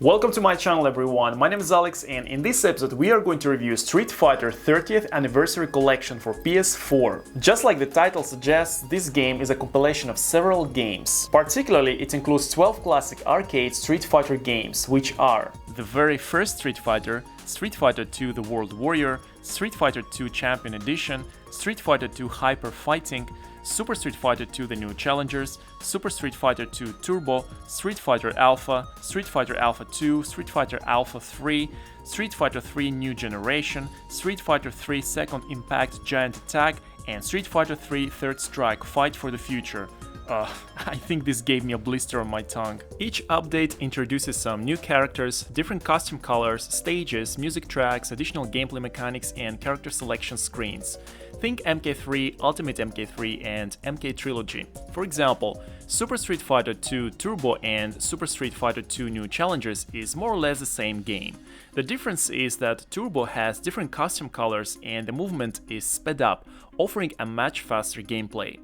Welcome to my channel everyone, my name is Alex and in this episode we are going to review Street Fighter 30th Anniversary Collection for PS4. Just like the title suggests, this game is a compilation of several games. Particularly, it includes 12 classic arcade Street Fighter games, which are the very first Street Fighter, Street Fighter 2 The World Warrior, Street Fighter 2 Champion Edition, Street Fighter 2 Hyper Fighting, Super Street Fighter 2 The New Challengers, Super Street Fighter 2 Turbo, Street Fighter Alpha, Street Fighter Alpha 2, Street Fighter Alpha 3, Street Fighter 3 New Generation, Street Fighter 3 Second Impact Giant Attack, and Street Fighter 3 Third Strike Fight for the Future. I think this gave me a blister on my tongue. Each update introduces some new characters, different costume colors, stages, music tracks, additional gameplay mechanics, and character selection screens. Think MK3, Ultimate MK3, and MK Trilogy. For example, Super Street Fighter 2 Turbo and Super Street Fighter 2 New Challengers is more or less the same game. The difference is that Turbo has different costume colors and the movement is sped up, offering a much faster gameplay.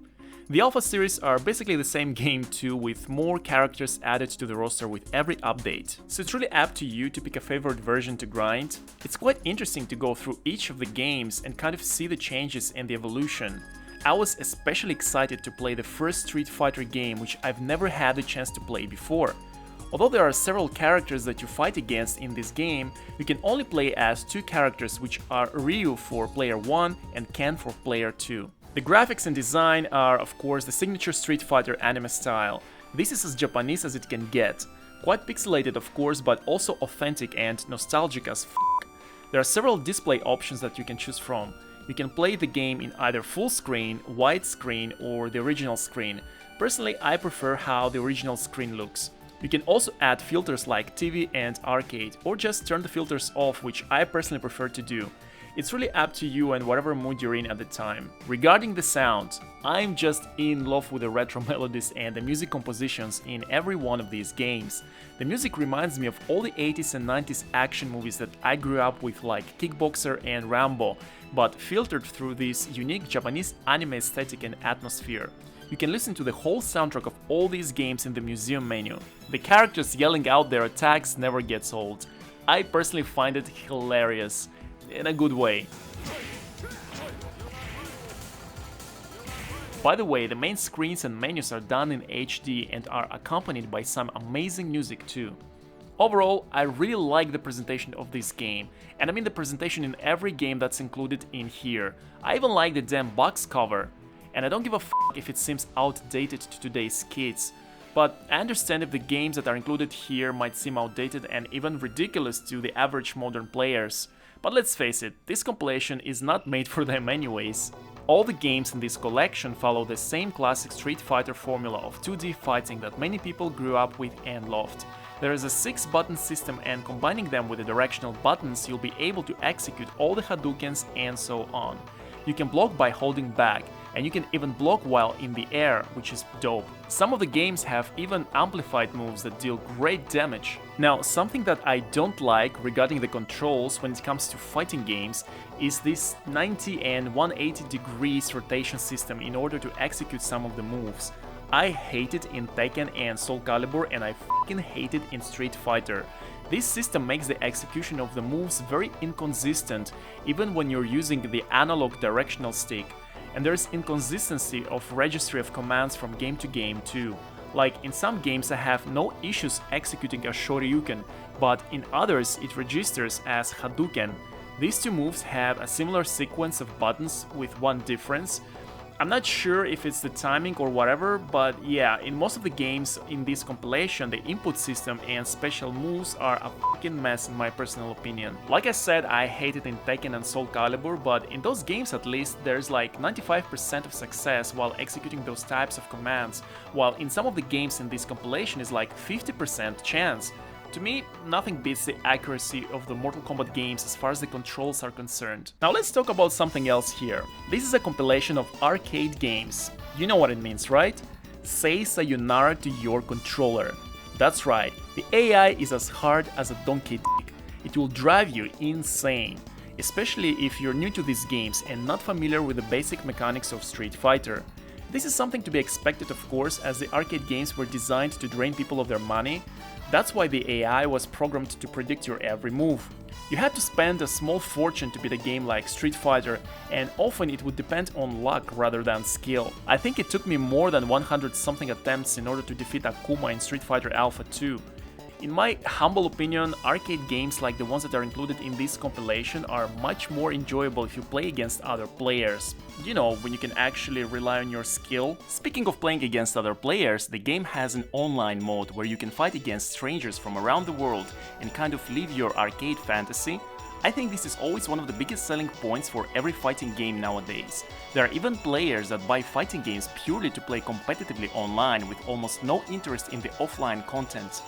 The Alpha series are basically the same game too, with more characters added to the roster with every update. So it's really up to you to pick a favorite version to grind. It's quite interesting to go through each of the games and kind of see the changes and the evolution. I was especially excited to play the first Street Fighter game, which I've never had the chance to play before. Although there are several characters that you fight against in this game, you can only play as two characters, which are Ryu for player 1 and Ken for player 2. The graphics and design are, of course, the signature Street Fighter anime style. This is as Japanese as it can get. Quite pixelated, of course, but also authentic and nostalgic as f***. There are several display options that you can choose from. You can play the game in either full screen, widescreen, or the original screen. Personally, I prefer how the original screen looks. You can also add filters like TV and arcade, or just turn the filters off, which I personally prefer to do. It's really up to you and whatever mood you're in at the time. Regarding the sound, I'm just in love with the retro melodies and the music compositions in every one of these games. The music reminds me of all the 80s and 90s action movies that I grew up with, like Kickboxer and Rambo, but filtered through this unique Japanese anime aesthetic and atmosphere. You can listen to the whole soundtrack of all these games in the museum menu. The characters yelling out their attacks never gets old. I personally find it hilarious. In a good way. By the way, the main screens and menus are done in HD and are accompanied by some amazing music too. Overall, I really like the presentation of this game, and I mean the presentation in every game that's included in here. I even like the damn box cover, and I don't give a f*** if it seems outdated to today's kids. But I understand if the games that are included here might seem outdated and even ridiculous to the average modern players. But let's face it, this compilation is not made for them anyways. All the games in this collection follow the same classic Street Fighter formula of 2D fighting that many people grew up with and loved. There is a 6-button system, and combining them with the directional buttons, you'll be able to execute all the Hadoukens and so on. You can block by holding back, and you can even block while in the air, which is dope. Some of the games have even amplified moves that deal great damage. Now, something that I don't like regarding the controls when it comes to fighting games is this 90 and 180 degrees rotation system in order to execute some of the moves. I hate it in Tekken and Soul Calibur, and I fucking hate it in Street Fighter. This system makes the execution of the moves very inconsistent, even when you're using the analog directional stick. And there's inconsistency of registry of commands from game to game too. Like in some games I have no issues executing a Shoryuken, but in others it registers as Hadouken. These two moves have a similar sequence of buttons with one difference. I'm not sure if it's the timing or whatever, but yeah, in most of the games in this compilation, the input system and special moves are a fucking mess in my personal opinion. Like I said, I hate it in Tekken and Soul Calibur, but in those games at least, there's like 95% of success while executing those types of commands, while in some of the games in this compilation is like 50% chance. To me, nothing beats the accuracy of the Mortal Kombat games as far as the controls are concerned. Now let's talk about something else here. This is a compilation of arcade games. You know what it means, right? Say sayonara to your controller. That's right, the AI is as hard as a donkey dick. It will drive you insane, especially if you're new to these games and not familiar with the basic mechanics of Street Fighter. This is something to be expected, of course, as the arcade games were designed to drain people of their money. That's why the AI was programmed to predict your every move. You had to spend a small fortune to beat a game like Street Fighter, and often it would depend on luck rather than skill. I think it took me more than 100 something attempts in order to defeat Akuma in Street Fighter Alpha 2. In my humble opinion, arcade games like the ones that are included in this compilation are much more enjoyable if you play against other players. You know, when you can actually rely on your skill. Speaking of playing against other players, the game has an online mode where you can fight against strangers from around the world and kind of live your arcade fantasy. I think this is always one of the biggest selling points for every fighting game nowadays. There are even players that buy fighting games purely to play competitively online with almost no interest in the offline content.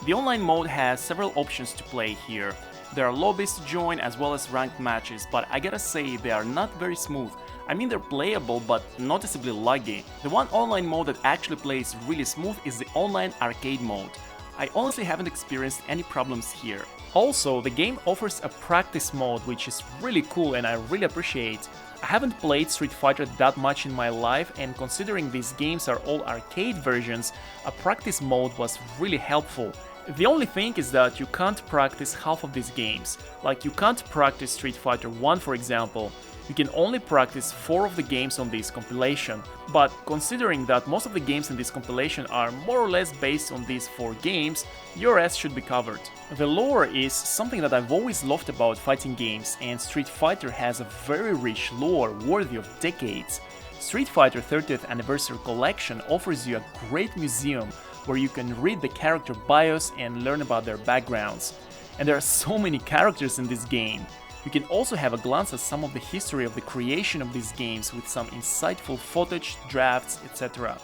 The online mode has several options to play here. There are lobbies to join as well as ranked matches, but I gotta say they are not very smooth. I mean, they're playable but noticeably laggy. The one online mode that actually plays really smooth is the online arcade mode. I honestly haven't experienced any problems here. Also, the game offers a practice mode which is really cool and I really appreciate. I haven't played Street Fighter that much in my life, and considering these games are all arcade versions, a practice mode was really helpful. The only thing is that you can't practice half of these games. Like, you can't practice Street Fighter 1 for example. You can only practice 4 of the games on this compilation, but considering that most of the games in this compilation are more or less based on these 4 games, your ass should be covered. The lore is something that I've always loved about fighting games, and Street Fighter has a very rich lore worthy of decades. Street Fighter 30th Anniversary Collection offers you a great museum where you can read the character bios and learn about their backgrounds. And there are so many characters in this game. You can also have a glance at some of the history of the creation of these games with some insightful footage, drafts, etc.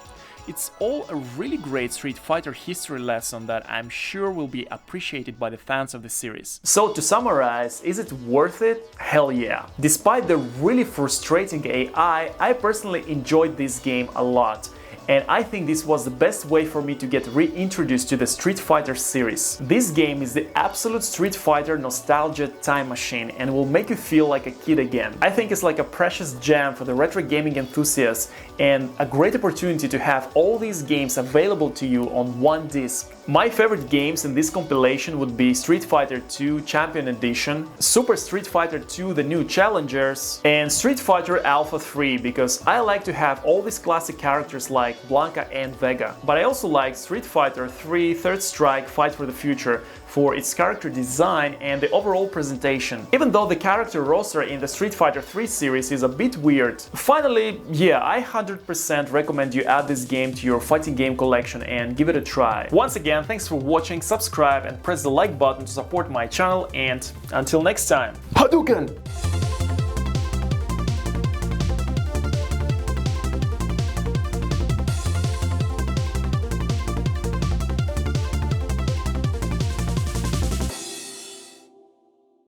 It's all a really great Street Fighter history lesson that I'm sure will be appreciated by the fans of the series. So to summarize, is it worth it? Hell yeah! Despite the really frustrating AI, I personally enjoyed this game a lot. And I think this was the best way for me to get reintroduced to the Street Fighter series. This game is the absolute Street Fighter nostalgia time machine and will make you feel like a kid again. I think it's like a precious gem for the retro gaming enthusiasts and a great opportunity to have all these games available to you on one disc. My favorite games in this compilation would be Street Fighter 2 Champion Edition, Super Street Fighter 2 The New Challengers, and Street Fighter Alpha 3 because I like to have all these classic characters like Blanka and Vega. But I also like Street Fighter 3 Third Strike Fight for the Future for its character design and the overall presentation, even though the character roster in the Street Fighter 3 series is a bit weird. Finally, yeah, I 100% recommend you add this game to your fighting game collection and give it a try. Once again, thanks for watching, subscribe and press the like button to support my channel, and until next time, Hadouken!